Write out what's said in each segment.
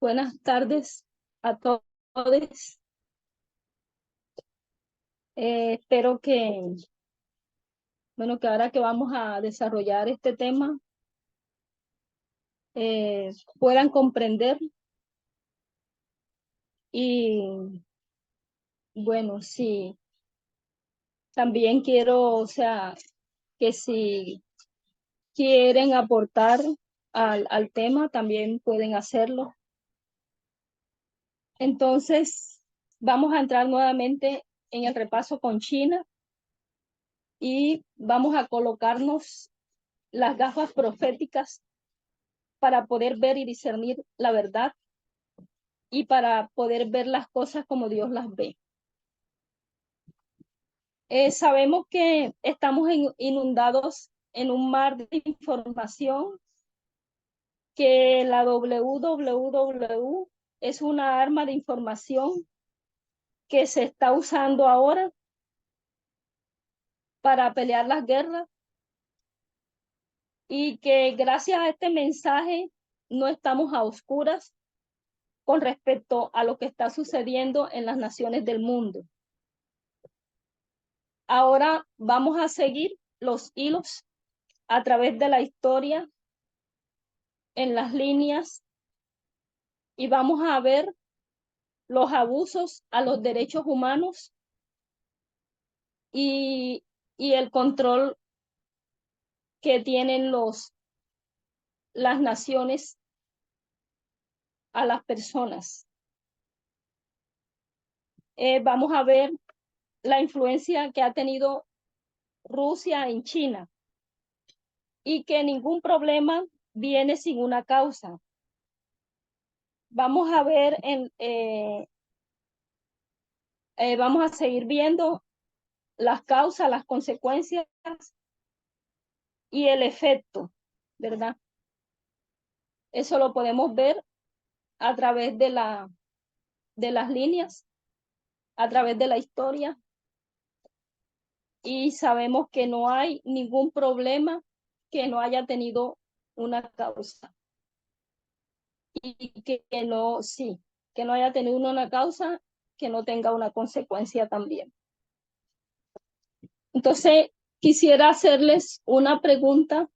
Buenas tardes a todos. Espero que ahora que vamos a desarrollar este tema, puedan comprender y bueno, sí, también quiero, o sea, que si quieren aportar al tema, también pueden hacerlo. Entonces, vamos a entrar nuevamente en el repaso con China y vamos a colocarnos las gafas proféticas para poder ver y discernir la verdad y para poder ver las cosas como Dios las ve. Sabemos que estamos inundados en un mar de información, que la www es una arma de información que se está usando ahora para pelear las guerras, y que gracias a este mensaje no estamos a oscuras con respecto a lo que está sucediendo en las naciones del mundo. Ahora vamos a seguir los hilos a través de la historia en las líneas y vamos a ver los abusos a los derechos humanos y el control que tienen las naciones a las personas. Vamos a ver la influencia que ha tenido Rusia en China y que ningún problema viene sin una causa. Vamos a ver, vamos a seguir viendo las causas, las consecuencias y el efecto, ¿verdad? Eso lo podemos ver a través de las líneas, a través de la historia, y sabemos que no hay ningún problema que no haya tenido una causa y que no, sí, que no haya tenido una causa que no tenga una consecuencia también. Entonces, quisiera hacerles una pregunta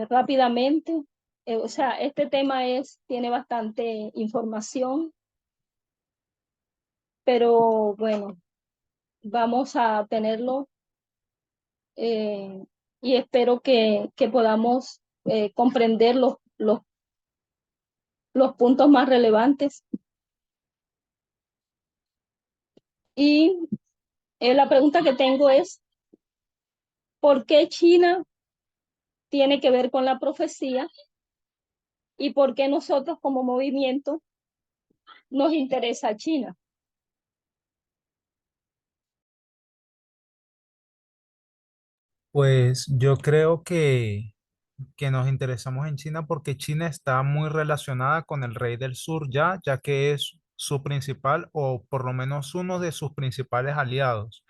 rápidamente. O sea, este tema tiene bastante información, pero bueno, vamos a tenerlo y espero que podamos comprender los puntos más relevantes. Y la pregunta que tengo es, ¿por qué China tiene que ver con la profecía y por qué nosotros como movimiento nos interesa China? Pues yo creo que nos interesamos en China porque China está muy relacionada con el Rey del Sur ya que es su principal o por lo menos uno de sus principales aliados.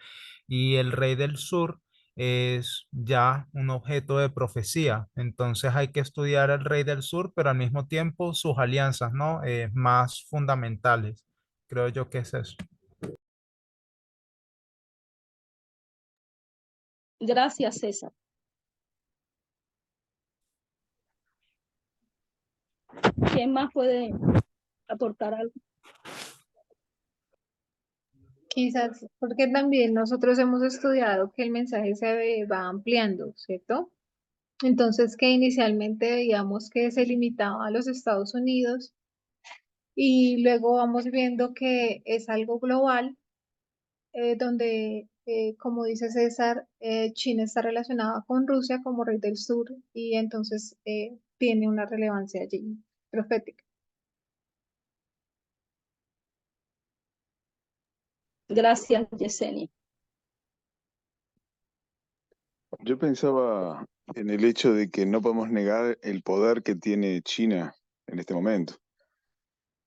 Y el Rey del Sur es ya un objeto de profecía. Entonces hay que estudiar al Rey del Sur, pero al mismo tiempo sus alianzas, ¿no? Más fundamentales. Creo yo que es eso. Gracias, César. ¿Quién más puede aportar algo? Quizás porque también nosotros hemos estudiado que el mensaje se va ampliando, ¿cierto? Entonces, que inicialmente veíamos que se limitaba a los Estados Unidos y luego vamos viendo que es algo global, donde, como dice César, China está relacionada con Rusia como rey del sur y entonces tiene una relevancia allí profética. Gracias, Yesenia. Yo pensaba en el hecho de que no podemos negar el poder que tiene China en este momento,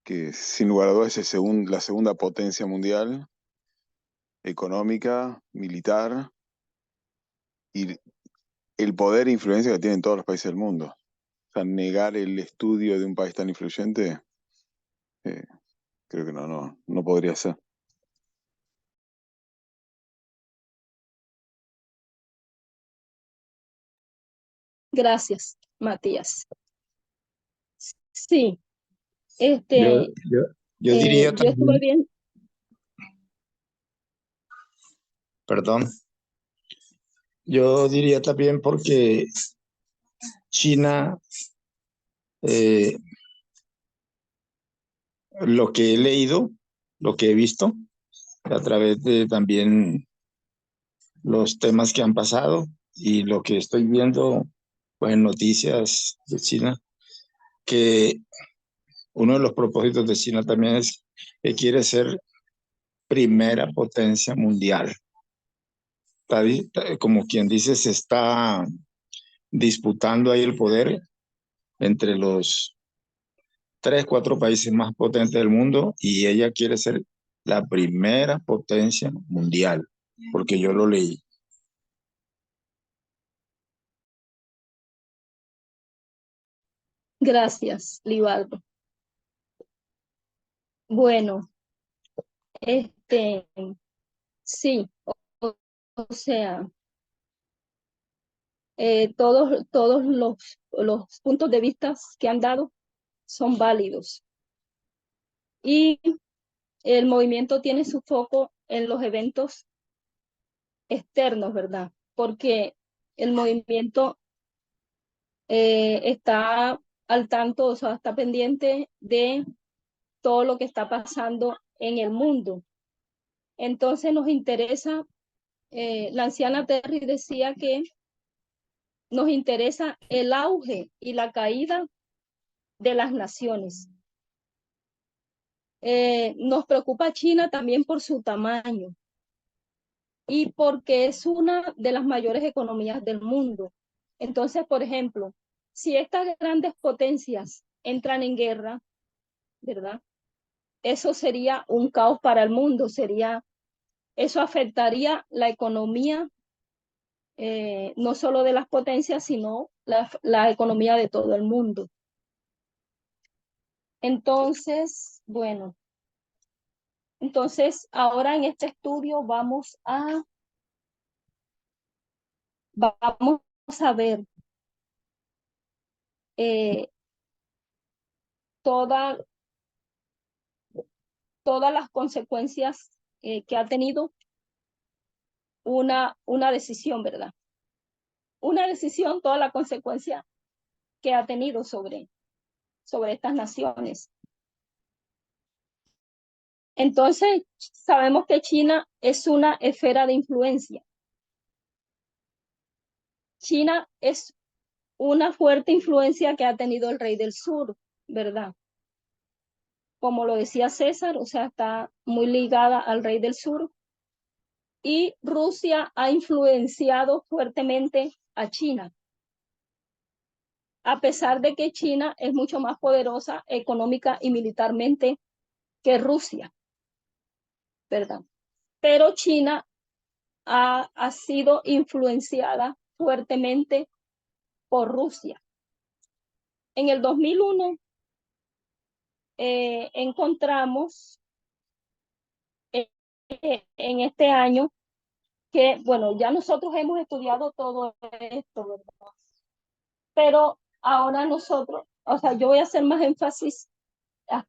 que sin lugar a dudas es la segunda potencia mundial, económica, militar, y el poder e influencia que tiene en todos los países del mundo. sea, negar el estudio de un país tan influyente, creo que no podría ser. Gracias, Matías. Sí, Yo, yo, yo diría yo estuve también, bien. perdón, yo diría también porque China, eh, lo que he leído, lo que he visto, a través de también los temas que han pasado y lo que estoy viendo pues, en noticias de China, que uno de los propósitos de China también es que quiere ser primera potencia mundial. Como quien dice, se está disputando ahí el poder entre los 3, 4 países más potentes del mundo y ella quiere ser la primera potencia mundial, porque yo lo leí. Gracias, Libardo. Bueno, sí, o sea, todos los puntos de vista que han dado son válidos. Y el movimiento tiene su foco en los eventos externos, ¿verdad? Porque el movimiento está al tanto, o sea, está pendiente de todo lo que está pasando en el mundo. Entonces nos interesa, la anciana Terry decía que nos interesa el auge y la caída de las naciones. Nos preocupa China también por su tamaño y porque es una de las mayores economías del mundo. Entonces, por ejemplo, si estas grandes potencias entran en guerra, ¿verdad? Eso sería un caos para el mundo, eso afectaría la economía, no solo de las potencias, sino la economía de todo el mundo. Entonces, bueno, ahora en este estudio vamos a ver todas las consecuencias que ha tenido una decisión, ¿verdad? Una decisión, toda la consecuencia que ha tenido sobre estas naciones. Entonces, sabemos que China es una esfera de influencia. China es una fuerte influencia que ha tenido el rey del sur, ¿verdad? Como lo decía César, o sea, está muy ligada al rey del sur. Y Rusia ha influenciado fuertemente a China, a pesar de que China es mucho más poderosa económica y militarmente que Rusia, ¿verdad? Pero China ha sido influenciada fuertemente por Rusia. En el 2001 encontramos en este año que, bueno, ya nosotros hemos estudiado todo esto, ¿verdad? Pero ahora nosotros, o sea, yo voy a hacer más énfasis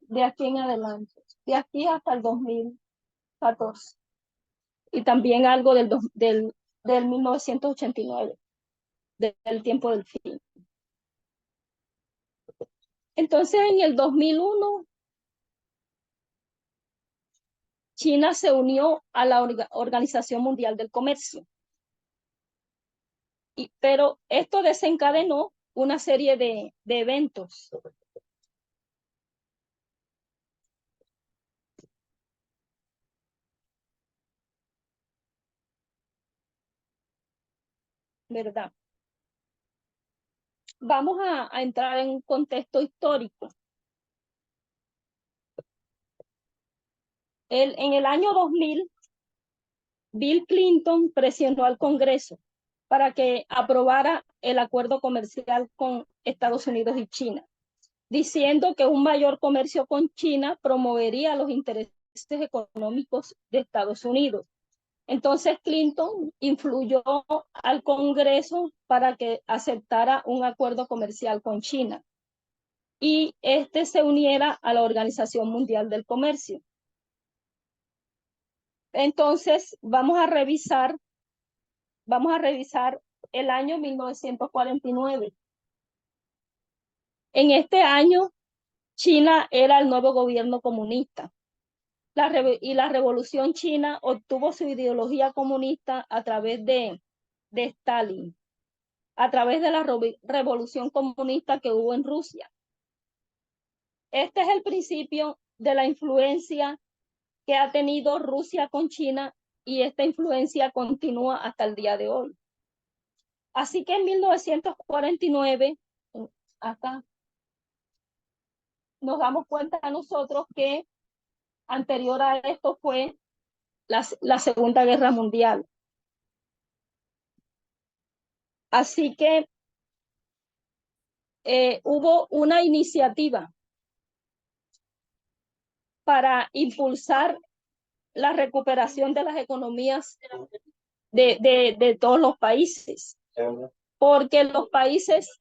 de aquí en adelante, de aquí hasta el 2014 y también algo del 1989, del tiempo del fin. Entonces, en el 2001, China se unió a la Organización Mundial del Comercio. Pero esto desencadenó una serie de eventos. ¿Verdad? Vamos a entrar en un contexto histórico. En el año 2000, Bill Clinton presionó al Congreso para que aprobara el acuerdo comercial con Estados Unidos y China, diciendo que un mayor comercio con China promovería los intereses económicos de Estados Unidos. Entonces Clinton influyó al Congreso para que aceptara un acuerdo comercial con China y este se uniera a la Organización Mundial del Comercio. Entonces vamos a revisar el año 1949. En este año, China era el nuevo gobierno comunista. La Revolución China obtuvo su ideología comunista a través de Stalin, a través de la revolución comunista que hubo en Rusia. Este es el principio de la influencia que ha tenido Rusia con China y esta influencia continúa hasta el día de hoy. Así que en 1949, acá, nos damos cuenta nosotros que anterior a esto fue la Segunda Guerra Mundial. Así que hubo una iniciativa para impulsar la recuperación de las economías de todos los países, porque los países,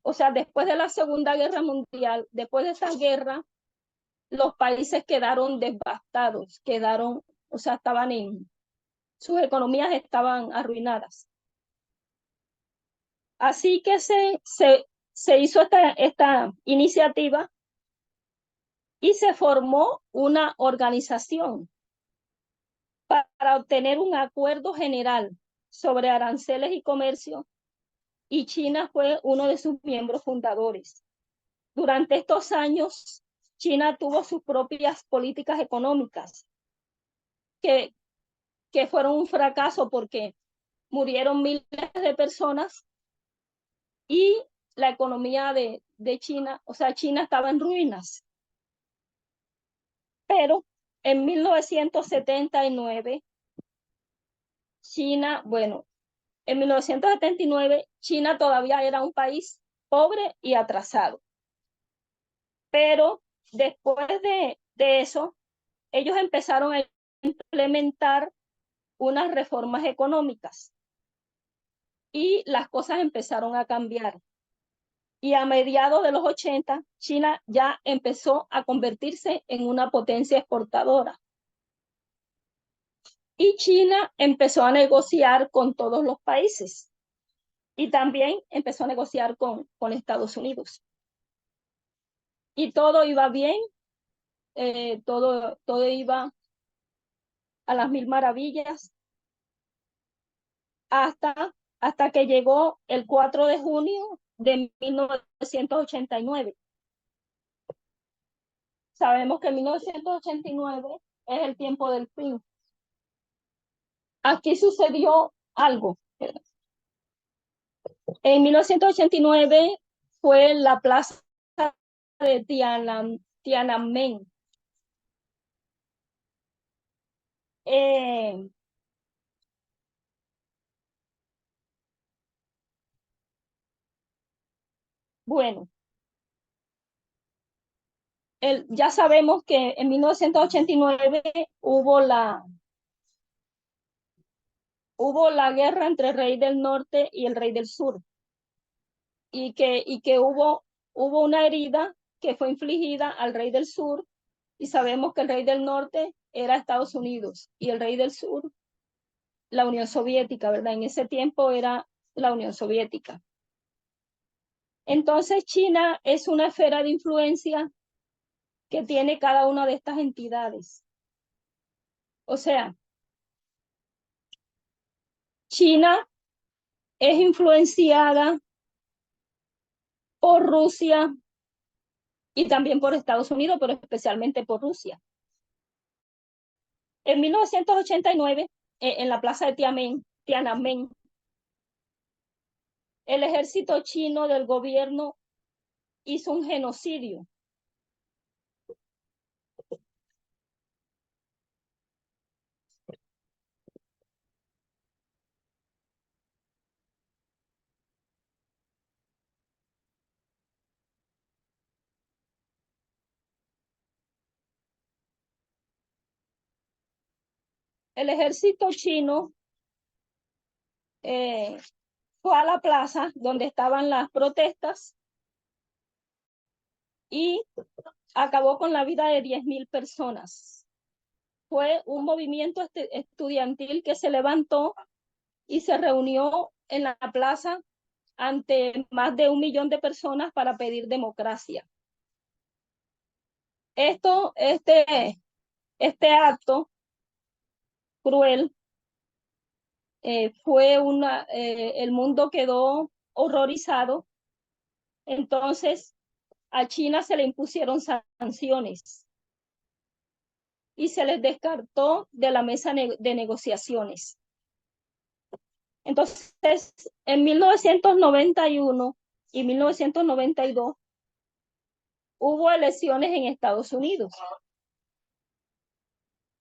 o sea, después de la Segunda Guerra Mundial, después de esa guerra, los países quedaron devastados, o sea, sus economías estaban arruinadas. Así que se hizo esta iniciativa y se formó una organización para obtener un acuerdo general sobre aranceles y comercio, y China fue uno de sus miembros fundadores. Durante estos años, China tuvo sus propias políticas económicas que fueron un fracaso porque murieron miles de personas y la economía de China, o sea, China estaba en ruinas. Pero en 1979, en 1979, China todavía era un país pobre y atrasado. Pero después de eso, ellos empezaron a implementar unas reformas económicas y las cosas empezaron a cambiar. Y a mediados de los 80, China ya empezó a convertirse en una potencia exportadora. Y China empezó a negociar con todos los países y también empezó a negociar con Estados Unidos. Y todo iba bien, todo iba a las mil maravillas hasta que llegó el 4 de junio de 1989. Sabemos que 1989 es el tiempo del fin. Aquí sucedió algo. En 1989 fue la plaza de Tiananmen. Bueno, ya sabemos que en 1989 hubo la guerra entre el rey del norte y el rey del sur, y que hubo una herida que fue infligida al rey del sur, y sabemos que el rey del norte era Estados Unidos y el rey del sur la Unión Soviética, ¿verdad? En ese tiempo era la Unión Soviética. Entonces China es una esfera de influencia que tiene cada una de estas entidades. O sea, China es influenciada por Rusia y también por Estados Unidos, pero especialmente por Rusia. En 1989, en la plaza de Tiananmen, el ejército chino del gobierno hizo un genocidio. el ejército chino fue a la plaza donde estaban las protestas y acabó con la vida de 10.000 personas. Fue un movimiento estudiantil que se levantó y se reunió en la plaza ante más de 1 millón de personas para pedir democracia. Este acto cruel fue el mundo quedó horrorizado. Entonces a China se le impusieron sanciones y se les descartó de la mesa de negociaciones. Entonces, en 1991 y 1992 hubo elecciones en Estados Unidos.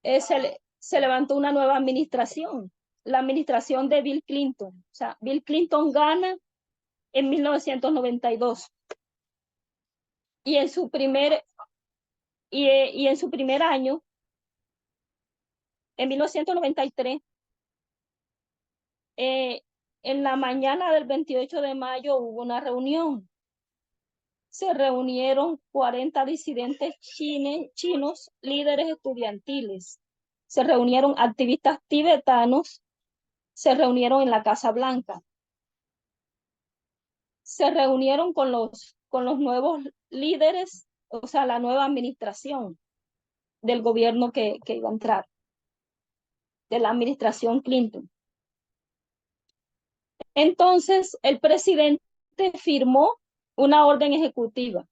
Se levantó una nueva administración, la administración de Bill Clinton. O sea, Bill Clinton gana en 1992. Y en su primer año, en 1993, en la mañana del 28 de mayo hubo una reunión. Se reunieron 40 disidentes chinos, líderes estudiantiles. Se reunieron activistas tibetanos, se reunieron en la Casa Blanca. Se reunieron con los nuevos líderes, o sea, la nueva administración del gobierno que iba a entrar, de la administración Clinton. Entonces, el presidente firmó una orden ejecutiva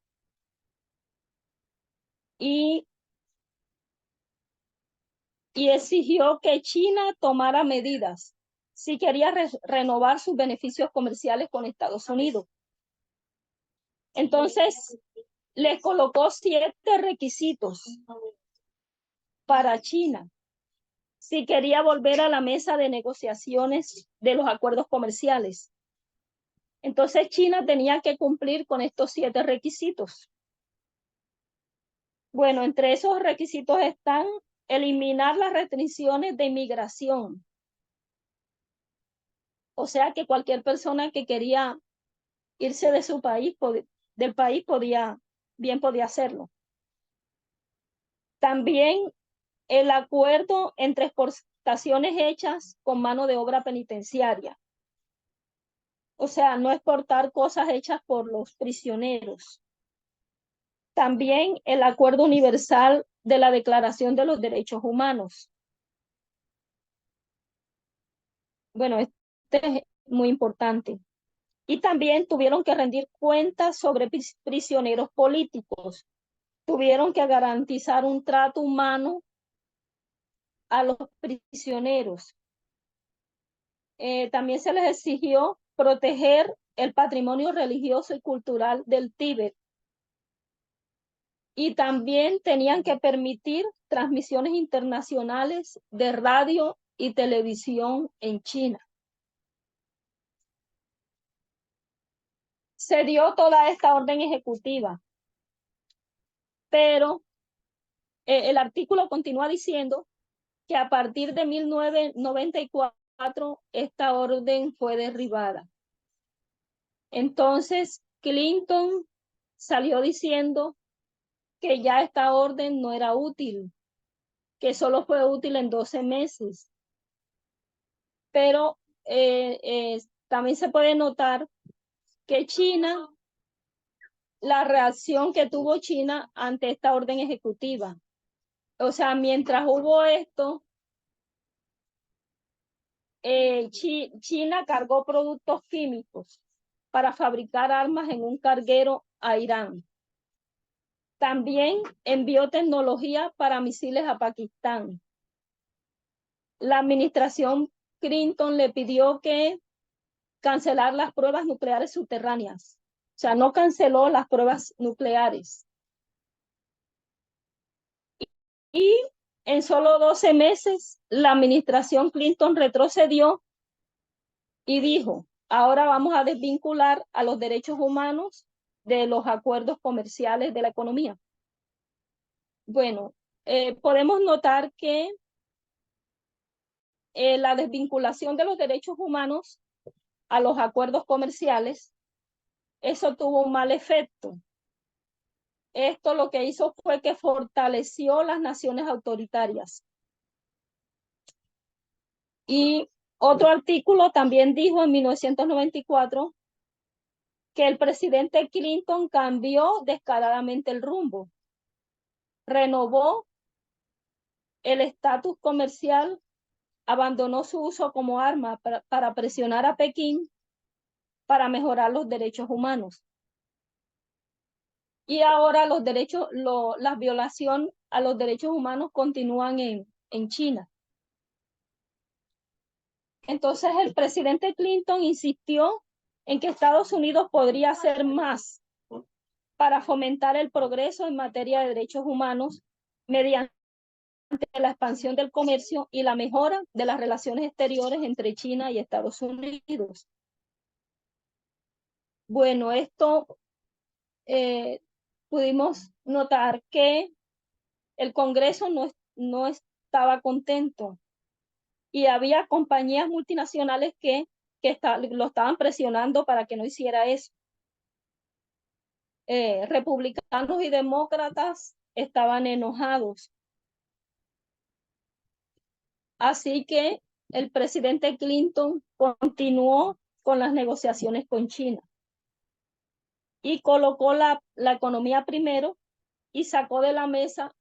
y exigió que China tomara medidas si quería renovar sus beneficios comerciales con Estados Unidos. Entonces, le colocó 7 requisitos para China si quería volver a la mesa de negociaciones de los acuerdos comerciales. Entonces, China tenía que cumplir con estos 7 requisitos. Bueno, entre esos requisitos están eliminar las restricciones de inmigración. O sea que cualquier persona que quería irse de su país, del país, podía hacerlo. También el acuerdo entre exportaciones hechas con mano de obra penitenciaria. O sea, no exportar cosas hechas por los prisioneros. También el acuerdo universal de la Declaración de los Derechos Humanos. Bueno, este es muy importante. Y también tuvieron que rendir cuentas sobre prisioneros políticos. Tuvieron que garantizar un trato humano a los prisioneros. También se les exigió proteger el patrimonio religioso y cultural del Tíbet. Y también tenían que permitir transmisiones internacionales de radio y televisión en China. Se dio toda esta orden ejecutiva, pero el artículo continúa diciendo que a partir de 1994 esta orden fue derribada. Entonces Clinton salió diciendo que ya esta orden no era útil, que solo fue útil en 12 meses. Pero también se puede notar que China, la reacción que tuvo China ante esta orden ejecutiva. O sea, mientras hubo esto, China cargó productos químicos para fabricar armas en un carguero a Irán. También envió tecnología para misiles a Pakistán. La administración Clinton le pidió que cancelar las pruebas nucleares subterráneas. O sea, no canceló las pruebas nucleares. Y en solo 12 meses, la administración Clinton retrocedió y dijo, ahora vamos a desvincular a los derechos humanos de los acuerdos comerciales de la economía. Bueno, podemos notar que la desvinculación de los derechos humanos a los acuerdos comerciales, eso tuvo un mal efecto. Esto lo que hizo fue que fortaleció las naciones autoritarias. Y otro artículo también dijo en 1994 que el presidente Clinton cambió descaradamente el rumbo, renovó el estatus comercial, abandonó su uso como arma para presionar a Pekín para mejorar los derechos humanos. Y ahora la violación a los derechos humanos continúan en China. Entonces el presidente Clinton insistió en que Estados Unidos podría hacer más para fomentar el progreso en materia de derechos humanos mediante la expansión del comercio y la mejora de las relaciones exteriores entre China y Estados Unidos. Bueno, esto pudimos notar que el Congreso no estaba contento y había compañías multinacionales que lo estaban presionando para que no hiciera eso. Republicanos y demócratas estaban enojados. Así que el presidente Clinton continuó con las negociaciones con China y colocó la economía primero y sacó de la mesa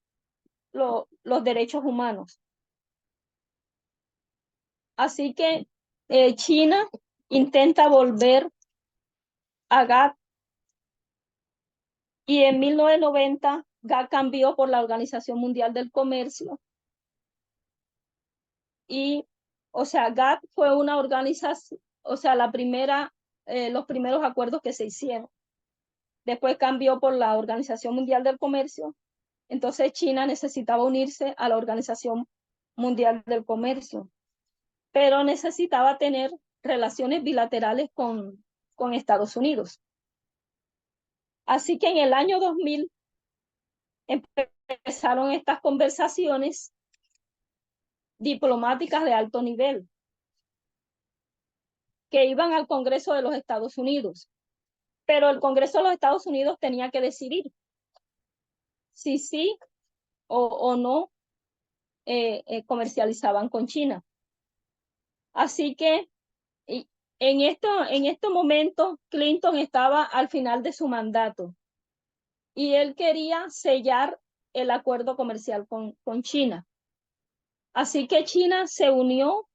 los derechos humanos. Así que China intenta volver a GATT y en 1990 GATT cambió por la Organización Mundial del Comercio y, o sea, GATT fue una organización, o sea, los primeros acuerdos que se hicieron. Después cambió por la Organización Mundial del Comercio. Entonces China necesitaba unirse a la Organización Mundial del Comercio, pero necesitaba tener relaciones bilaterales con Estados Unidos. Así que en el año 2000 empezaron estas conversaciones diplomáticas de alto nivel que iban al Congreso de los Estados Unidos. Pero el Congreso de los Estados Unidos tenía que decidir si sí o no comercializaban con China. Así que en este momento Clinton estaba al final de su mandato y él quería sellar el acuerdo comercial con China. Así que China se unió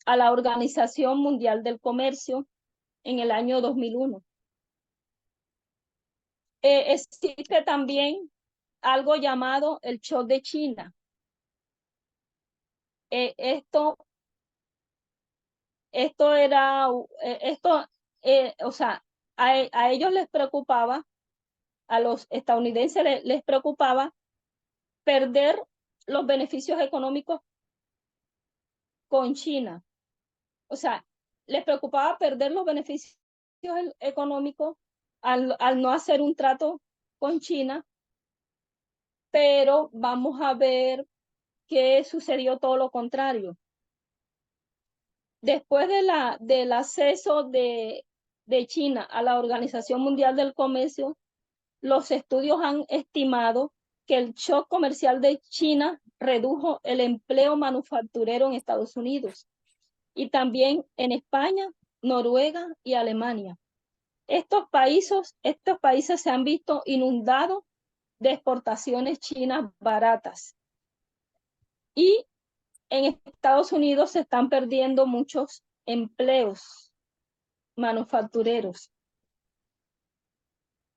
a la Organización Mundial del Comercio en el año 2001. Existe también algo llamado el shock de China. O sea, a ellos les preocupaba, a los estadounidenses les preocupaba perder los beneficios económicos con China. O sea, les preocupaba perder los beneficios económicos al no hacer un trato con China, pero vamos a ver que sucedió todo lo contrario. Después del acceso de China a la Organización Mundial del Comercio, los estudios han estimado que el shock comercial de China redujo el empleo manufacturero en Estados Unidos y también en España, Noruega y Alemania. Estos países se han visto inundados de exportaciones chinas baratas. Y en Estados Unidos se están perdiendo muchos empleos manufactureros.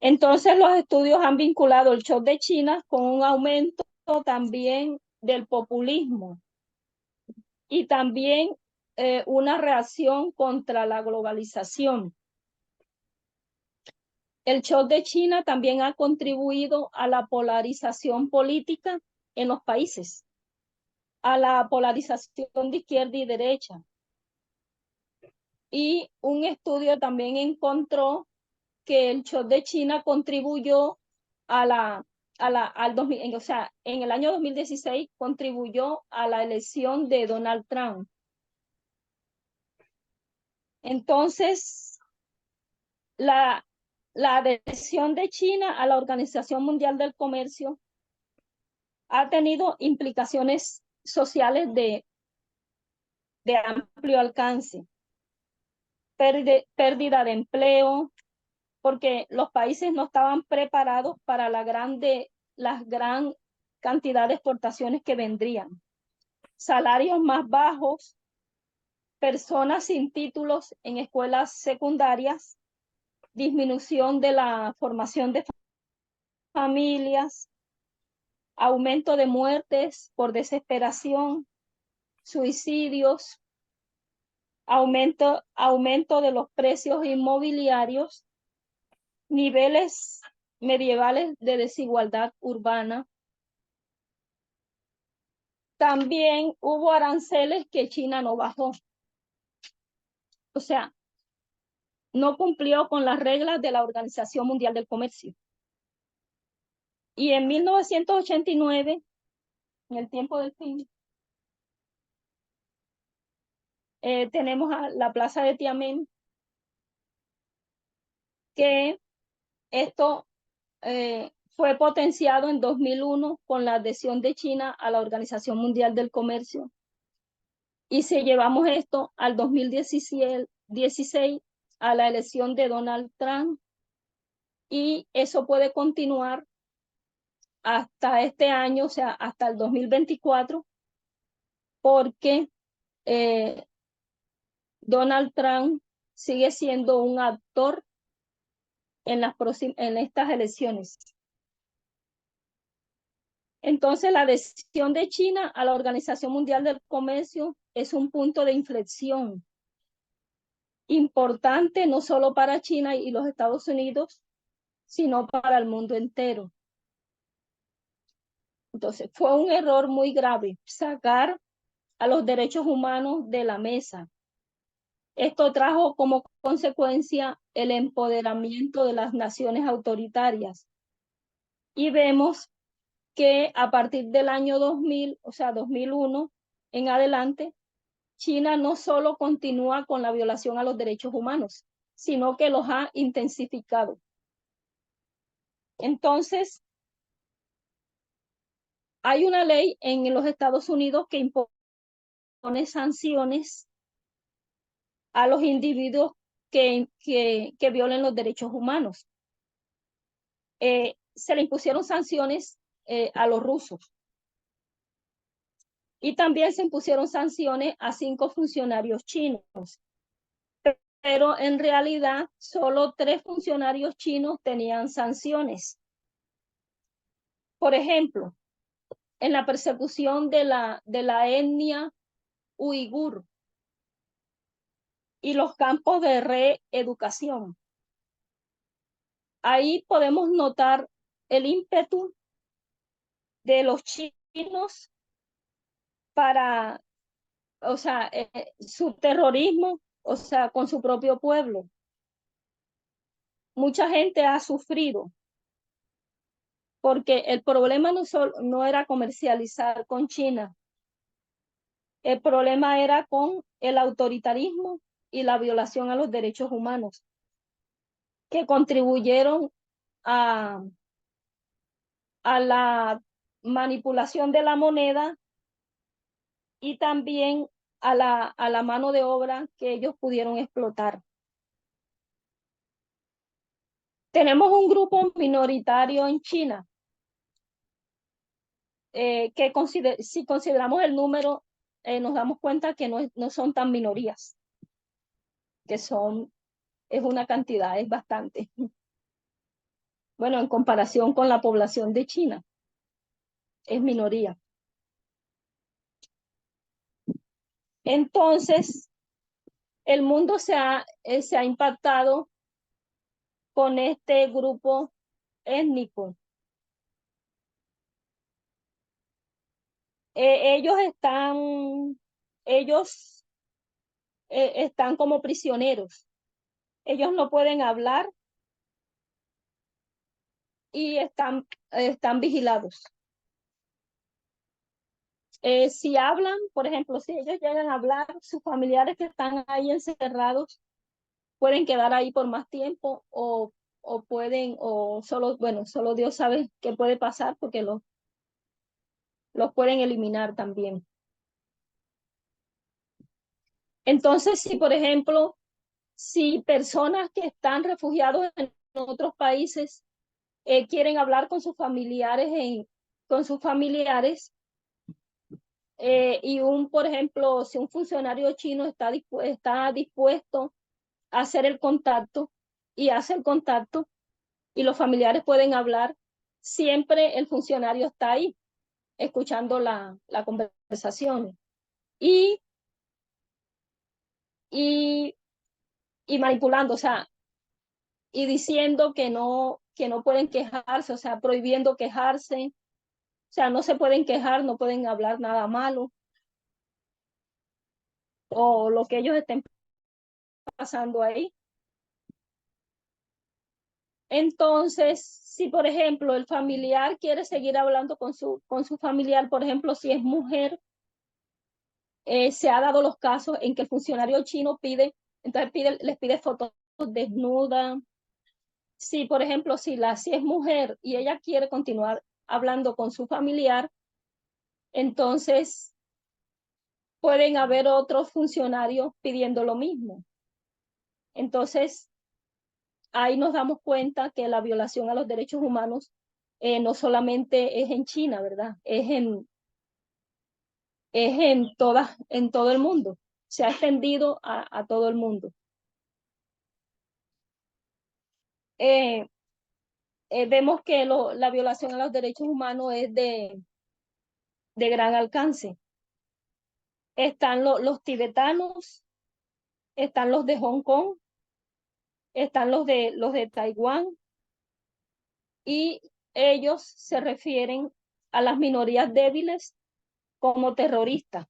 Entonces los estudios han vinculado el shock de China con un aumento también del populismo y también una reacción contra la globalización. El shock de China también ha contribuido a la polarización política en los países, a la polarización de izquierda y derecha. Y un estudio también encontró que el shock de China contribuyó a al 2000, o sea, en el año 2016 contribuyó a la elección de Donald Trump. Entonces, la adhesión de China a la Organización Mundial del Comercio ha tenido implicaciones sociales de amplio alcance. Pérdida de empleo, porque los países no estaban preparados para la gran cantidad de exportaciones que vendrían. Salarios más bajos, personas sin títulos en escuelas secundarias, disminución de la formación de familias, aumento de muertes por desesperación, suicidios, aumento de los precios inmobiliarios, niveles medievales de desigualdad urbana. También hubo aranceles que China no bajó. O sea, no cumplió con las reglas de la Organización Mundial del Comercio. Y en 1989, en el tiempo del fin, tenemos a la Plaza de Tiananmen, que esto fue potenciado en 2001 con la adhesión de China a la Organización Mundial del Comercio. Y si llevamos esto al 2016 a la elección de Donald Trump, y eso puede continuar hasta este año, o sea, hasta el 2024, porque Donald Trump sigue siendo un actor en estas elecciones. Entonces, la adhesión de China a la Organización Mundial del Comercio es un punto de inflexión importante no solo para China y los Estados Unidos, sino para el mundo entero. Entonces, fue un error muy grave sacar a los derechos humanos de la mesa. Esto trajo como consecuencia el empoderamiento de las naciones autoritarias. Y vemos que a partir del año 2000, o sea, 2001 en adelante, China no solo continúa con la violación a los derechos humanos, sino que los ha intensificado. Entonces, hay una ley en los Estados Unidos que impone sanciones a los individuos que violen los derechos humanos. Se le impusieron sanciones a los rusos. Y también se impusieron sanciones a 5 funcionarios chinos. Pero en realidad solo 3 funcionarios chinos tenían sanciones. Por ejemplo, en la persecución de la etnia uigur y los campos de reeducación. Ahí podemos notar el ímpetu de los chinos para, o sea, su terrorismo, o sea, con su propio pueblo. Mucha gente ha sufrido porque el problema no era comercializar con China. El problema era con el autoritarismo y la violación a los derechos humanos, que contribuyeron a la manipulación de la moneda y también a la mano de obra que ellos pudieron explotar. Tenemos un grupo minoritario en China, que si consideramos el número, nos damos cuenta que no son tan minorías, que es una cantidad, es bastante. Bueno, en comparación con la población de China, es minoría. Entonces, el mundo se ha impactado con este grupo étnico. Ellos están como prisioneros. Ellos no pueden hablar, y están vigilados. Si hablan, por ejemplo, si ellos llegan a hablar, sus familiares que están ahí encerrados pueden quedar ahí por más tiempo o pueden, o solo, bueno, solo Dios sabe qué puede pasar porque los pueden eliminar también. Entonces, si por ejemplo, si personas que están refugiados en otros países quieren hablar con sus familiares, y por ejemplo, si un funcionario chino está dispuesto a hacer el contacto y hace el contacto y los familiares pueden hablar, siempre el funcionario está ahí escuchando la conversación y, y, y manipulando, o sea, y diciendo que no pueden quejarse, o sea, prohibiendo quejarse, o sea, no se pueden quejar, no pueden hablar nada malo o lo que ellos estén pasando ahí. Entonces, si por ejemplo el familiar quiere seguir hablando con su familiar, por ejemplo, si es mujer, se ha dado los casos en que el funcionario chino les pide fotos desnudas. Si por ejemplo, si es mujer y ella quiere continuar hablando con su familiar, entonces pueden haber otros funcionarios pidiendo lo mismo. Entonces, ahí nos damos cuenta que la violación a los derechos humanos no solamente es en China, ¿verdad? Es en todo el mundo. Se ha extendido a todo el mundo. Vemos que la violación a los derechos humanos es de gran alcance. Están los tibetanos, están los de Hong Kong, están los de Taiwán, y ellos se refieren a las minorías débiles como terroristas,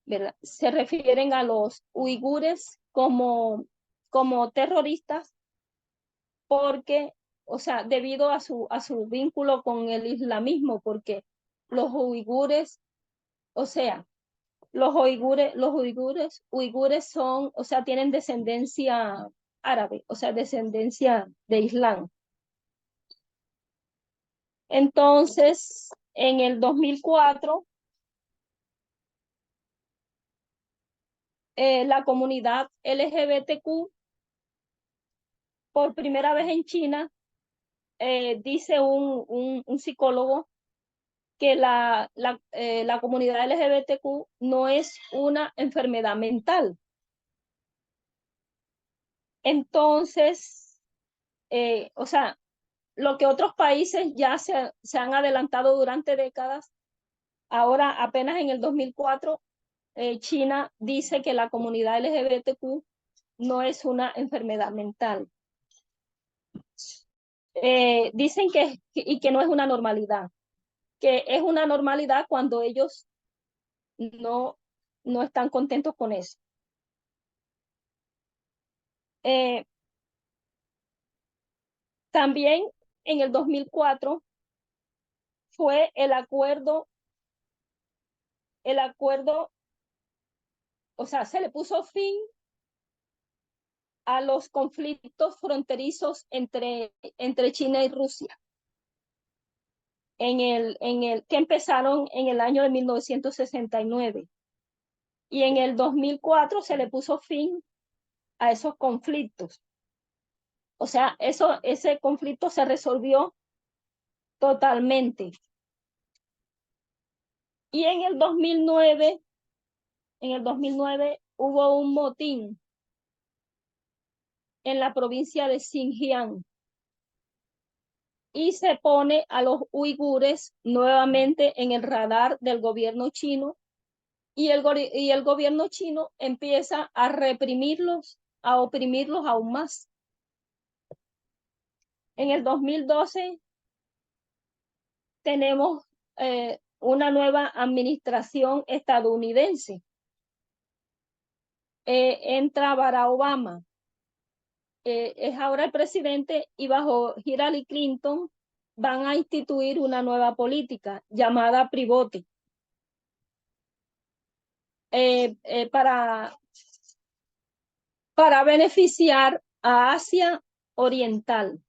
¿verdad? Se refieren a los uigures como terroristas porque, o sea, debido a su vínculo con el islamismo, porque los uigures, o sea, los uigures son, o sea, tienen descendencia árabe, o sea, descendencia de Islam. Entonces, en el 2004, la comunidad LGBTQ, por primera vez en China, dice un psicólogo que la comunidad LGBTQ no es una enfermedad mental. Entonces, o sea, lo que otros países ya se han adelantado durante décadas, ahora apenas en el 2004, China dice que la comunidad LGBTQ no es una enfermedad mental. Dicen que no es una normalidad, que es una normalidad cuando ellos no están contentos con eso. También en el 2004 fue el acuerdo, o sea, se le puso fin a los conflictos fronterizos entre China y Rusia, que empezaron en el año de 1969. Y en el 2004 se le puso fin a esos conflictos. O sea, ese conflicto se resolvió totalmente. Y en el 2009 hubo un motín en la provincia de Xinjiang y se pone a los uigures nuevamente en el radar del gobierno chino, y el gobierno chino empieza a reprimirlos, a oprimirlos aún más. En el 2012 tenemos una nueva administración estadounidense. Entra Barack Obama. es ahora el presidente, y bajo Hillary Clinton van a instituir una nueva política llamada Pivote para beneficiar a Asia Oriental.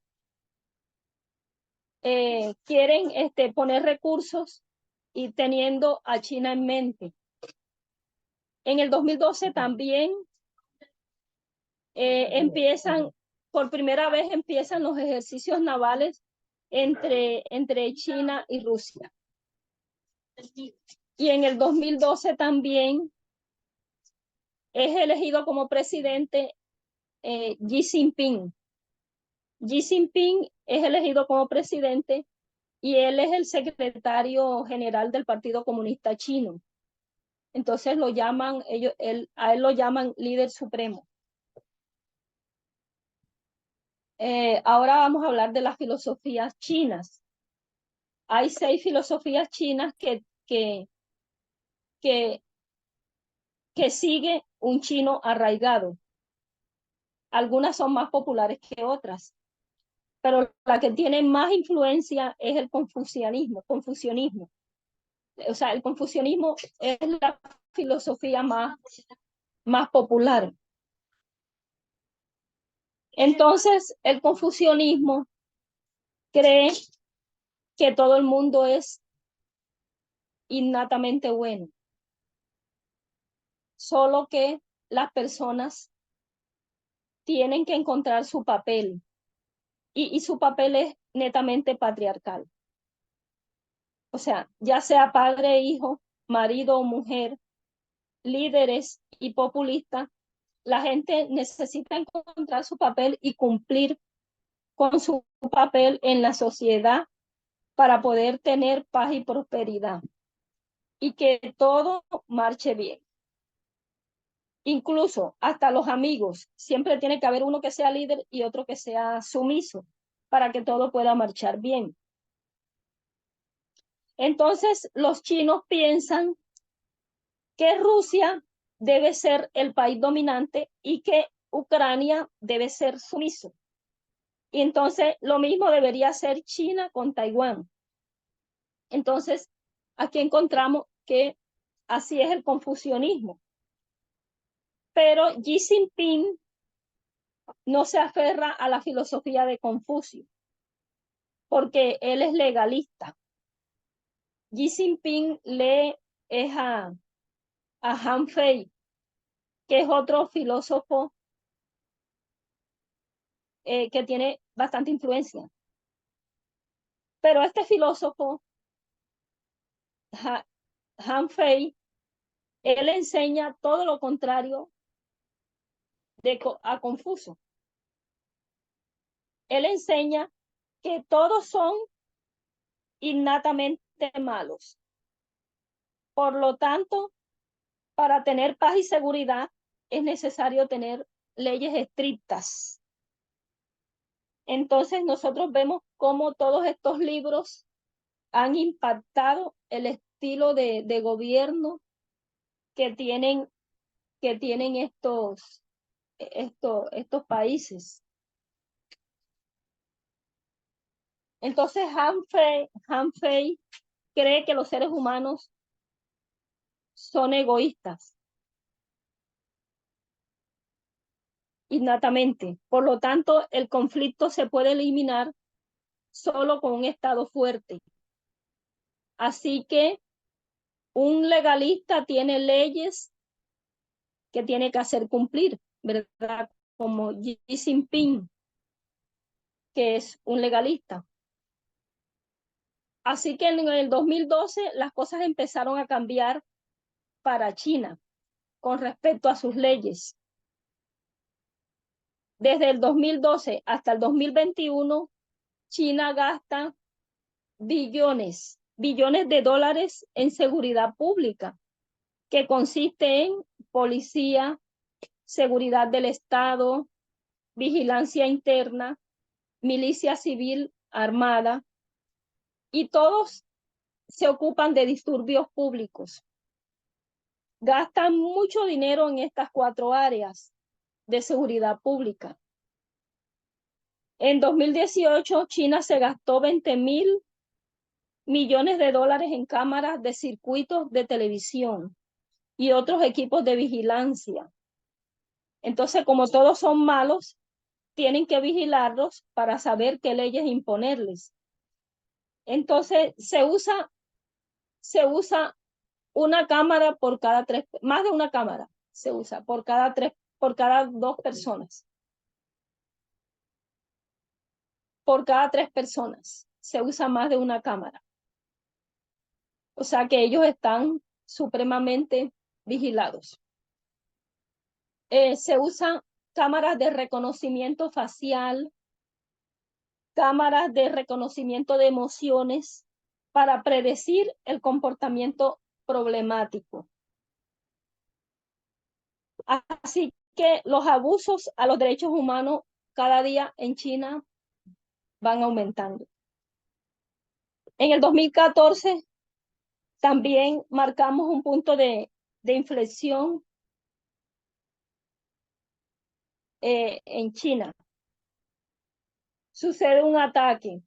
Quieren poner recursos y teniendo a China en mente. En el 2012 también por primera vez empiezan los ejercicios navales entre China y Rusia. Y en el 2012 también es elegido como presidente Xi Jinping. Xi Jinping es elegido como presidente y él es el secretario general del Partido Comunista Chino. Entonces a él lo llaman líder supremo. Ahora vamos a hablar de las filosofías chinas. Hay 6 filosofías chinas que sigue un chino arraigado. Algunas son más populares que otras, pero la que tiene más influencia es el confucianismo. O sea, el confucianismo es la filosofía más popular. Entonces, el confucianismo cree que todo el mundo es innatamente bueno, solo que las personas tienen que encontrar su papel, y su papel es netamente patriarcal. O sea, ya sea padre, hijo, marido o mujer, líderes y populistas, la gente necesita encontrar su papel y cumplir con su papel en la sociedad para poder tener paz y prosperidad y que todo marche bien. Incluso hasta los amigos, siempre tiene que haber uno que sea líder y otro que sea sumiso para que todo pueda marchar bien. Entonces, los chinos piensan que Rusia debe ser el país dominante y que Ucrania debe ser sumiso. Y entonces lo mismo debería ser China con Taiwán. Entonces, aquí encontramos que así es el confucianismo. Pero Xi Jinping no se aferra a la filosofía de Confucio, porque él es legalista. Xi Jinping lee a Han Fei, que es otro filósofo que tiene bastante influencia. Pero este filósofo, Han Fei, él enseña todo lo contrario a Confucio. Él enseña que todos son innatamente malos. Por lo tanto, para tener paz y seguridad es necesario tener leyes estrictas. Entonces nosotros vemos cómo todos estos libros han impactado el estilo de gobierno que tienen estos países. Entonces Han Fei cree que los seres humanos son egoístas innatamente. Por lo tanto, el conflicto se puede eliminar solo con un Estado fuerte. Así que un legalista tiene leyes que tiene que hacer cumplir, ¿verdad? Como Xi Jinping, que es un legalista. Así que en el 2012 las cosas empezaron a cambiar para China con respecto a sus leyes. Desde el 2012 hasta el 2021, China gasta billones de dólares en seguridad pública, que consiste en policía, seguridad del Estado, vigilancia interna, milicia civil armada, y todos se ocupan de disturbios públicos. Gastan mucho dinero en estas 4 áreas de seguridad pública. En 2018, China se gastó 20.000 millones de dólares en cámaras de circuitos de televisión y otros equipos de vigilancia. Entonces, como todos son malos, tienen que vigilarlos para saber qué leyes imponerles. Entonces, se usa una cámara por cada tres, más de una cámara se usa por cada dos personas. Por cada 3 personas se usa más de una cámara. O sea que ellos están supremamente vigilados. Se usan cámaras de reconocimiento facial, cámaras de reconocimiento de emociones para predecir el comportamiento problemático. Así que los abusos a los derechos humanos cada día en China van aumentando. En el 2014 también marcamos un punto de inflexión en China. Sucede un ataque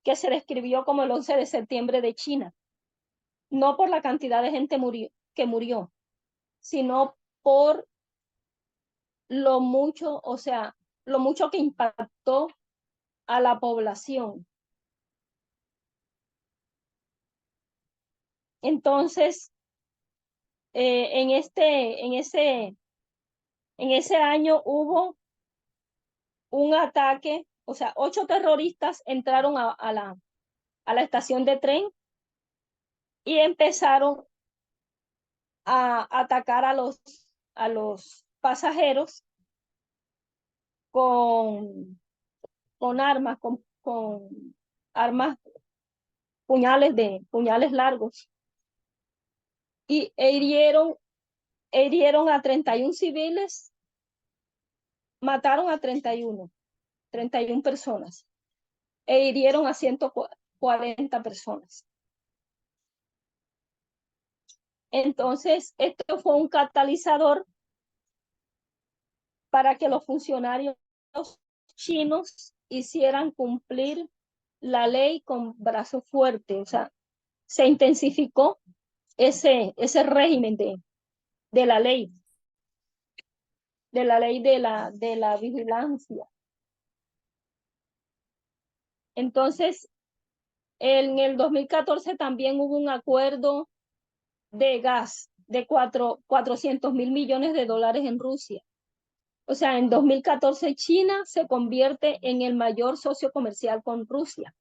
que se describió como el 11 de septiembre de China, no por la cantidad de gente que murió, sino por lo mucho que impactó a la población. Entonces, en ese año hubo un ataque, 8 terroristas entraron a la estación de tren y empezaron a atacar a los pasajeros con armas, con armas, puñales largos, y hirieron a 31 civiles, mataron a 31 personas e hirieron a 140 personas. Entonces, esto fue un catalizador para que los funcionarios chinos hicieran cumplir la ley con brazo fuerte. O sea, se intensificó ese régimen de la ley, de la vigilancia. Entonces, en el 2014 también hubo un acuerdo de gas de 400.000 millones de dólares en Rusia. O sea, en 2014 China se convierte en el mayor socio comercial con Rusia.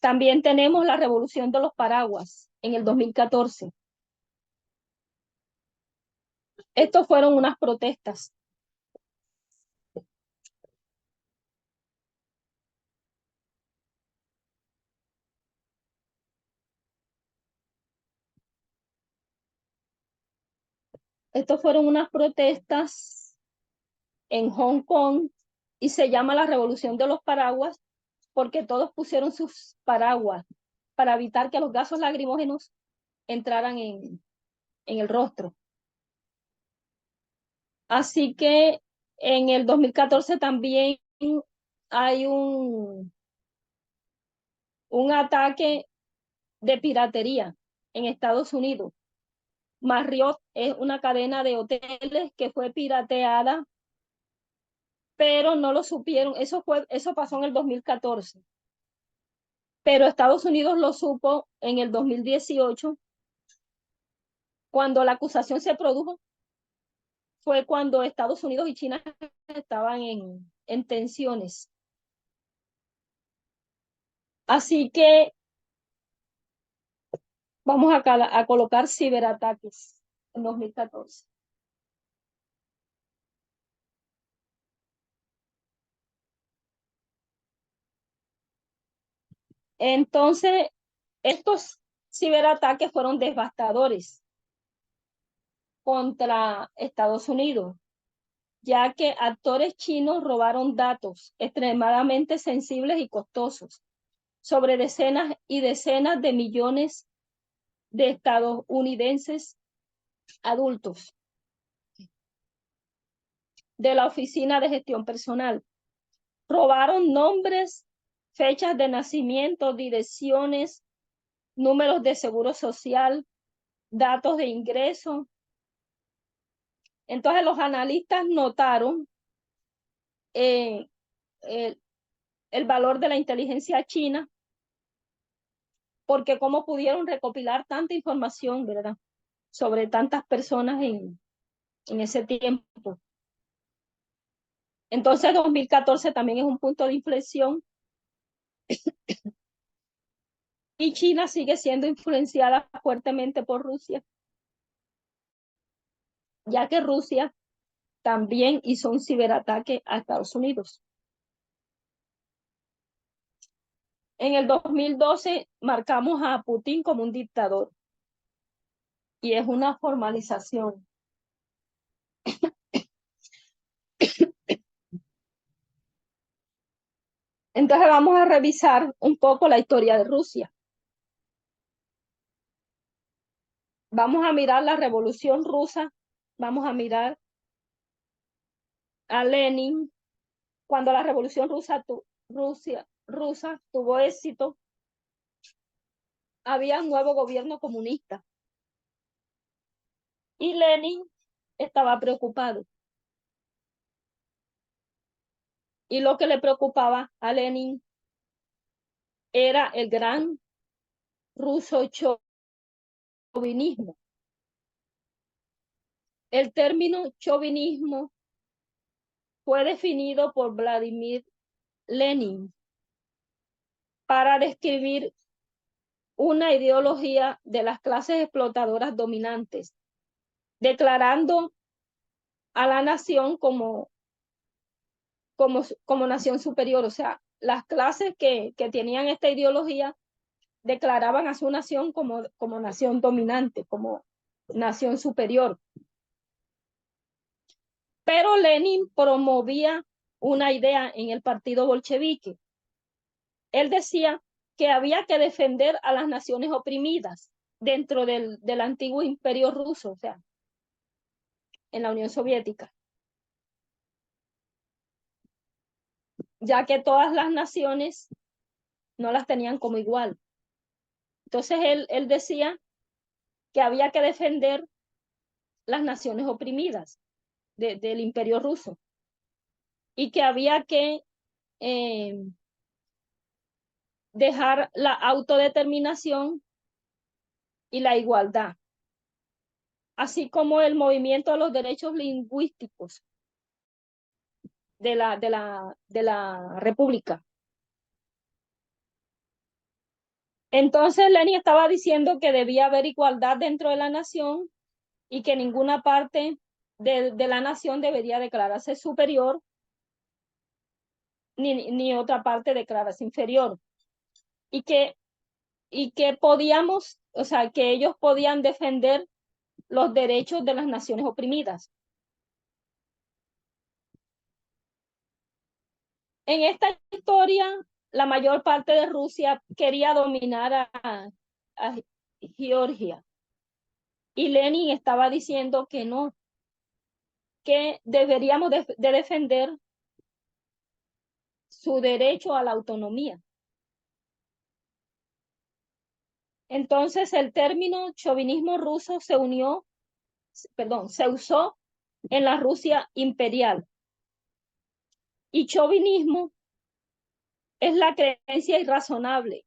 También tenemos la revolución de los paraguas en el 2014. Estos fueron unas protestas. Estos fueron unas protestas en Hong Kong y se llama la revolución de los paraguas porque todos pusieron sus paraguas para evitar que los gases lacrimógenos entraran en el rostro. Así que en el 2014 también hay un ataque de piratería en Estados Unidos. Marriott es una cadena de hoteles que fue pirateada, pero no lo supieron. Eso pasó en el 2014. Pero Estados Unidos lo supo en el 2018. Cuando la acusación se produjo, fue cuando Estados Unidos y China estaban en tensiones. Así que vamos a colocar ciberataques en 2014. Entonces, estos ciberataques fueron devastadores contra Estados Unidos, ya que actores chinos robaron datos extremadamente sensibles y costosos sobre decenas y decenas de millones de estadounidenses adultos. de la Oficina de Gestión Personal. Robaron nombres, fechas de nacimiento, direcciones, números de seguro social, datos de ingreso. Entonces los analistas notaron el valor de la inteligencia china, porque cómo pudieron recopilar tanta información, ¿verdad?, sobre tantas personas en ese tiempo. Entonces 2014 también es un punto de inflexión y China sigue siendo influenciada fuertemente por Rusia, ya que Rusia también hizo un ciberataque a Estados Unidos. En el 2012 marcamos a Putin como un dictador y es una formalización. Entonces vamos a revisar un poco la historia de Rusia. Vamos a mirar la Revolución Rusa, vamos a mirar a Lenin. Cuando la Revolución Rusa tuvo éxito, había un nuevo gobierno comunista y Lenin estaba preocupado. Y lo que le preocupaba a Lenin era el gran ruso chauvinismo. El término chauvinismo fue definido por Vladimir Lenin para describir una ideología de las clases explotadoras dominantes, declarando a la nación como nación superior. O sea, las clases que tenían esta ideología declaraban a su nación como nación dominante, como nación superior. Pero Lenin promovía una idea en el partido bolchevique. Él decía que había que defender a las naciones oprimidas dentro del antiguo imperio ruso, o sea, en la Unión Soviética, ya que todas las naciones no las tenían como igual. Entonces él decía que había que defender las naciones oprimidas del imperio ruso y que había que dejar la autodeterminación y la igualdad, así como el movimiento de los derechos lingüísticos de la República. Entonces Lenin estaba diciendo que debía haber igualdad dentro de la nación y que ninguna parte de la nación debería declararse superior ni otra parte declararse inferior. Y que podíamos, o sea, que ellos podían defender los derechos de las naciones oprimidas. En esta historia, la mayor parte de Rusia quería dominar a Georgia. Y Lenin estaba diciendo que no, que deberíamos de defender su derecho a la autonomía. Entonces el término chauvinismo ruso se usó en la Rusia imperial. Y chauvinismo es la creencia irrazonable,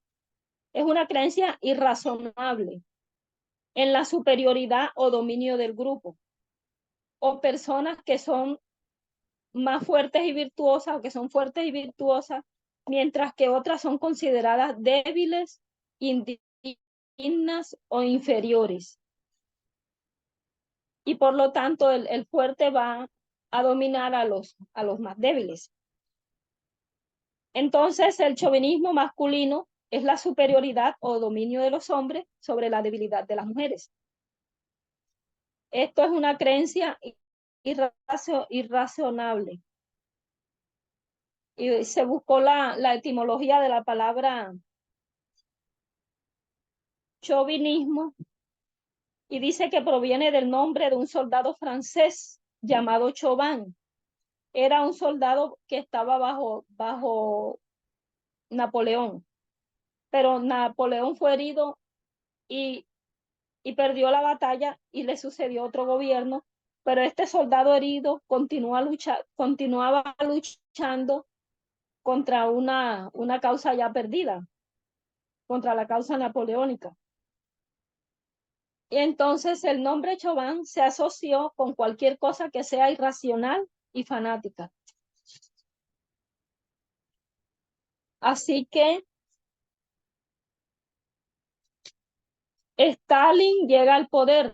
es una creencia irrazonable en la superioridad o dominio del grupo, o personas que son más fuertes y virtuosas, o que son fuertes y virtuosas, mientras que otras son consideradas débiles, indignas o inferiores. Y por lo tanto el fuerte va a dominar a los más débiles. Entonces el chauvinismo masculino es la superioridad o dominio de los hombres sobre la debilidad de las mujeres. Esto es una creencia irrazonable. Y se buscó la etimología de la palabra chauvinismo y dice que proviene del nombre de un soldado francés llamado Chauvin, era un soldado que estaba bajo Napoleón, pero Napoleón fue herido y perdió la batalla y le sucedió otro gobierno, pero este soldado herido continuaba luchando contra una causa ya perdida, contra la causa napoleónica. Y entonces el nombre Chauvin se asoció con cualquier cosa que sea irracional y fanática. Así que Stalin llega al poder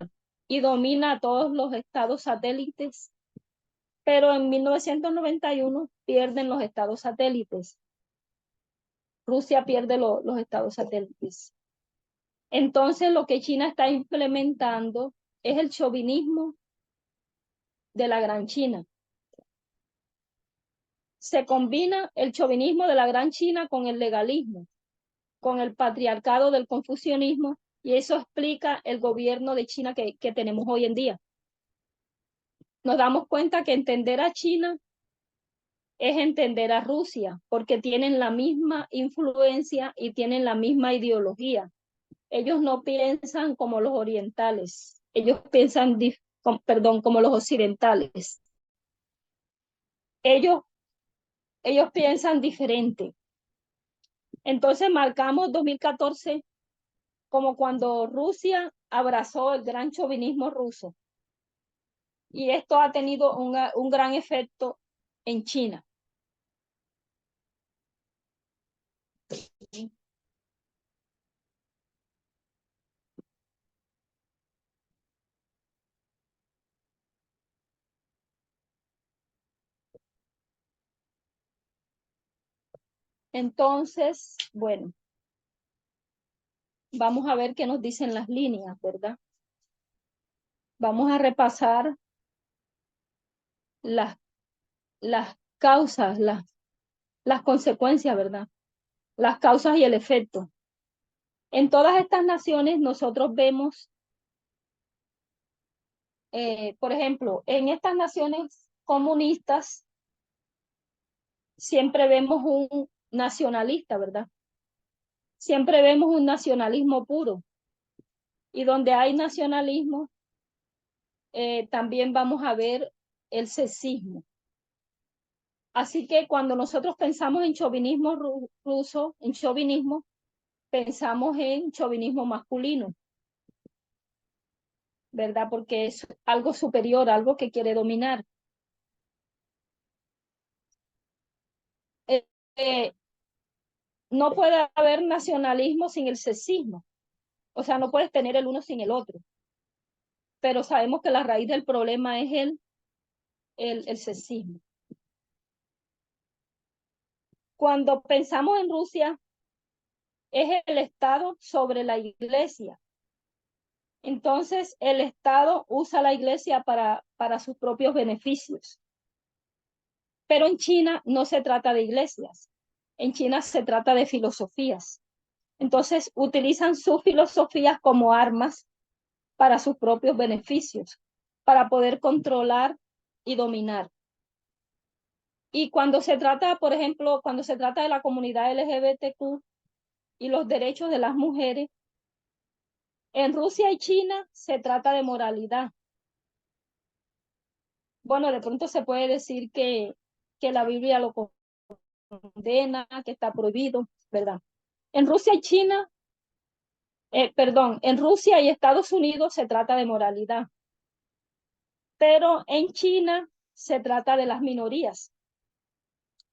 y domina a todos los estados satélites, pero en 1991 pierden los estados satélites. Rusia pierde los estados satélites. Entonces lo que China está implementando es el chauvinismo de la Gran China. Se combina el chauvinismo de la Gran China con el legalismo, con el patriarcado del confucianismo, y eso explica el gobierno de China que tenemos hoy en día. Nos damos cuenta que entender a China es entender a Rusia, porque tienen la misma influencia y tienen la misma ideología. Ellos no piensan como los orientales, ellos piensan, como los occidentales. Ellos piensan diferente. Entonces marcamos 2014 como cuando Rusia abrazó el gran chauvinismo ruso. Y esto ha tenido un gran efecto en China. Entonces, bueno, vamos a ver qué nos dicen las líneas, ¿verdad? Vamos a repasar las causas, las consecuencias, ¿verdad? Las causas y el efecto. En todas estas naciones nosotros vemos, por ejemplo, en estas naciones comunistas siempre vemos un nacionalista, ¿verdad? Siempre vemos un nacionalismo puro. Y donde hay nacionalismo, también vamos a ver el sexismo. Así que cuando nosotros pensamos en chauvinismo ruso, en chauvinismo, pensamos en chauvinismo masculino, ¿verdad? Porque es algo superior, algo que quiere dominar. Eh, no puede haber nacionalismo sin el sexismo. O sea, no puedes tener el uno sin el otro. Pero sabemos que la raíz del problema es el sexismo. Cuando pensamos en Rusia, es el Estado sobre la iglesia. Entonces, el Estado usa la iglesia para sus propios beneficios. Pero en China no se trata de iglesias. En China se trata de filosofías. Entonces, utilizan sus filosofías como armas para sus propios beneficios, para poder controlar y dominar. Y cuando se trata, por ejemplo, cuando se trata de la comunidad LGBTQ y los derechos de las mujeres, en Rusia y China se trata de moralidad. Bueno, de pronto se puede decir que la Biblia lo condena, que está prohibido, ¿verdad? En Rusia y China, en Rusia y Estados Unidos se trata de moralidad, pero en China se trata de las minorías,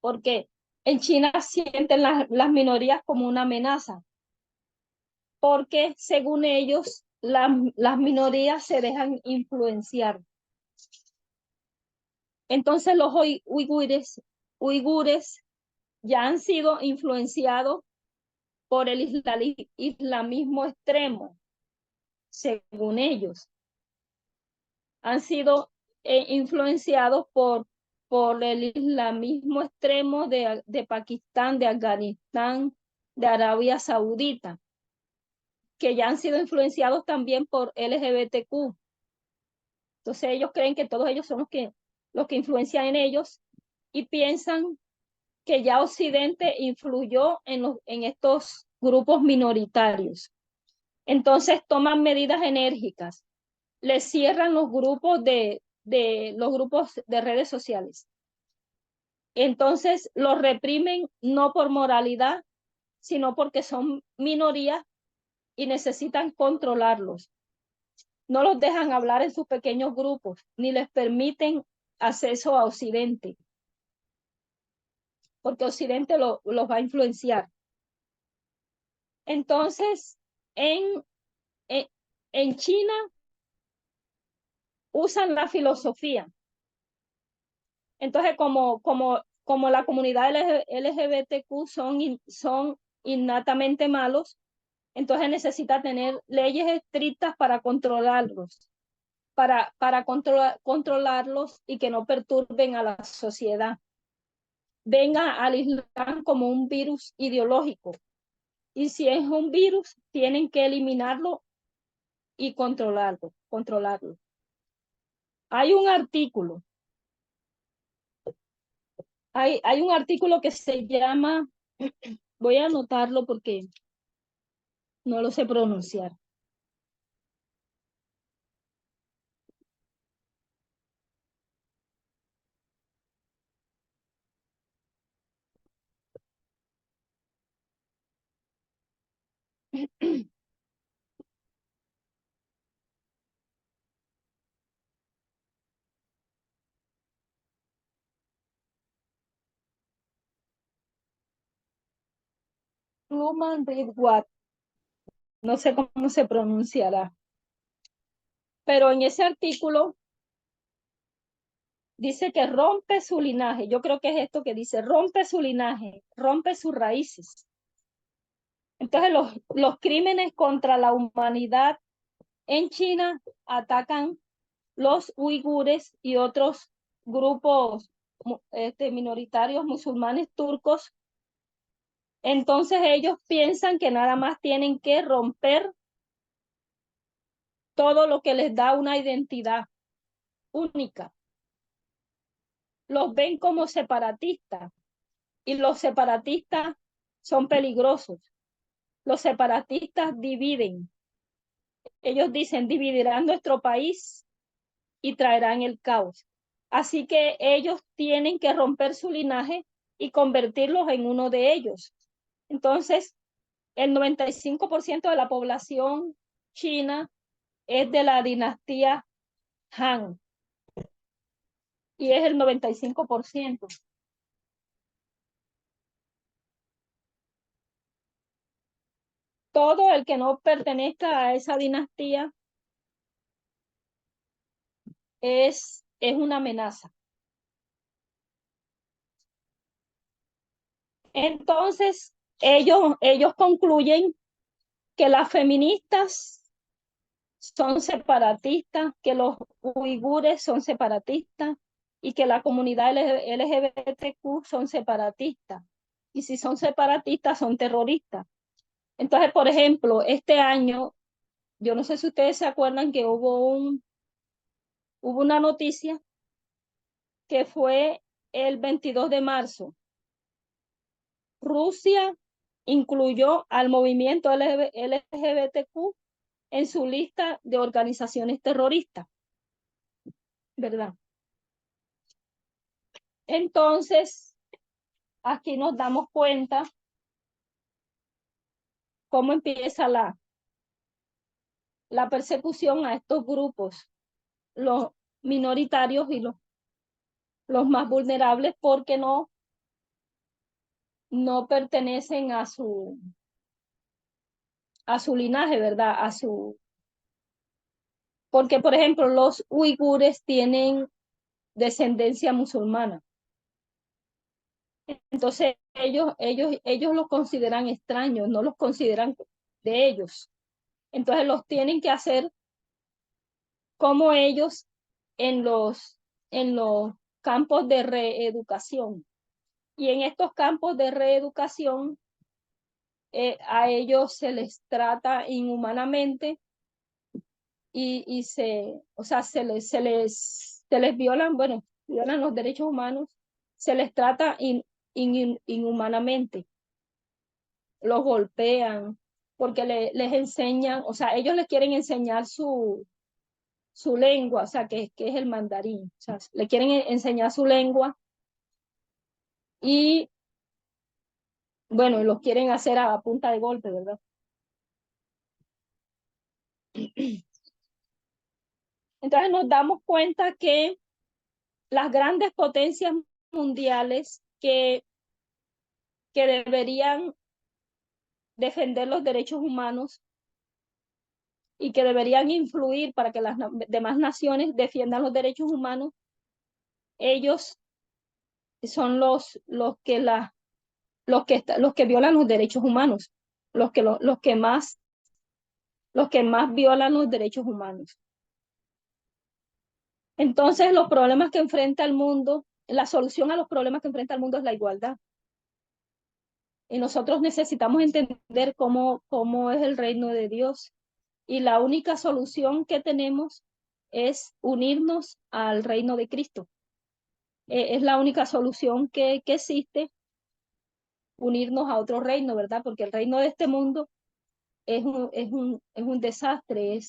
porque en China sienten las minorías como una amenaza, porque según ellos las minorías se dejan influenciar. Entonces los uigures ya han sido influenciados por el islamismo extremo, según ellos. Han sido influenciados por el islamismo extremo de Pakistán, de Afganistán, de Arabia Saudita, que ya han sido influenciados también por LGBTQ. Entonces ellos creen que todos ellos son los que influencian en ellos y piensan que ya Occidente influyó en estos grupos minoritarios. Entonces toman medidas enérgicas, les cierran los grupos los grupos de redes sociales. Entonces los reprimen no por moralidad, sino porque son minorías y necesitan controlarlos. No los dejan hablar en sus pequeños grupos, ni les permiten acceso a Occidente, porque Occidente los va a influenciar. Entonces, en, en China usan la filosofía. Entonces, como la comunidad LGBTQ son innatamente malos, entonces necesita tener leyes estrictas para controlarlos, para controlarlos y que no perturben a la sociedad. Venga al Islam como un virus ideológico. Y si es un virus, tienen que eliminarlo y controlarlo. Hay un artículo. Hay un artículo que se llama, voy a anotarlo porque no lo sé pronunciar. Human Rights Watch, no sé cómo se pronunciará, pero en ese artículo dice que rompe su linaje. Yo creo que es esto que dice, rompe su linaje, rompe sus raíces. Entonces los crímenes contra la humanidad en China atacan los uigures y otros grupos minoritarios musulmanes turcos. Entonces ellos piensan que nada más tienen que romper todo lo que les da una identidad única. Los ven como separatistas y los separatistas son peligrosos. Los separatistas dividen. Ellos dicen, dividirán nuestro país y traerán el caos. Así que ellos tienen que romper su linaje y convertirlos en uno de ellos. Entonces, el 95% de la población china es de la dinastía Han y es el 95%. Todo el que no pertenezca a esa dinastía es una amenaza. Entonces, ellos concluyen que las feministas son separatistas, que los uigures son separatistas y que la comunidad LGBTQ son separatistas. Y si son separatistas, son terroristas. Entonces, por ejemplo, este año, yo no sé si ustedes se acuerdan que hubo una noticia que fue el 22 de marzo. Rusia incluyó al movimiento LGBTQ en su lista de organizaciones terroristas, ¿verdad? Entonces, aquí nos damos cuenta cómo empieza la persecución a estos grupos, los minoritarios y los más vulnerables, porque no pertenecen a su linaje, ¿verdad? Porque, por ejemplo, los uigures tienen descendencia musulmana. Entonces, ellos los consideran extraños, no los consideran de ellos. Entonces, los tienen que hacer como ellos en los campos de reeducación. Y en estos campos de reeducación, a ellos se les trata inhumanamente y se les violan, violan los derechos humanos se les trata inhumanamente. Los golpean porque les enseñan, o sea, ellos les quieren enseñar su lengua, o sea, que es el mandarín. O sea, le quieren enseñar su lengua y, bueno, los quieren hacer a punta de golpe, ¿verdad? Entonces nos damos cuenta que las grandes potencias mundiales que deberían defender los derechos humanos y que deberían influir para que las demás naciones defiendan los derechos humanos, ellos son los que violan los derechos humanos, los que más violan los derechos humanos. Entonces, los problemas que enfrenta el mundo, la solución a los problemas que enfrenta el mundo es la igualdad. Y nosotros necesitamos entender cómo es el reino de Dios. Y la única solución que tenemos es unirnos al reino de Cristo. Es la única solución que existe, unirnos a otro reino, ¿verdad? Porque el reino de este mundo es un desastre,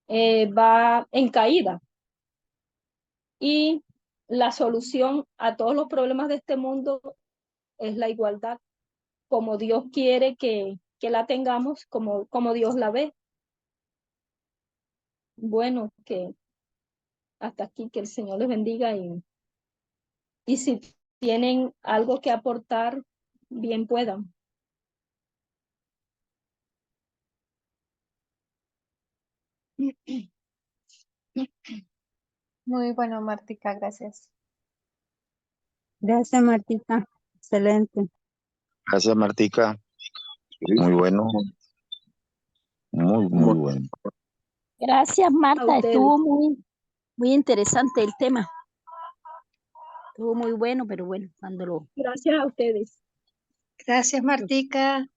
va en caída. Y la solución a todos los problemas de este mundo es la igualdad, como Dios quiere que la tengamos, como Dios la ve. Bueno, que hasta aquí, que el Señor les bendiga y si tienen algo que aportar, bien puedan. Muy bueno, Martica, gracias. Gracias, Martita. Excelente. Gracias, Martica. Muy bueno. Muy bueno. Gracias, A Marta. ustedes. Estuvo muy interesante el tema. Estuvo muy bueno, pero bueno, cuando lo... Gracias a ustedes. Gracias, Martica.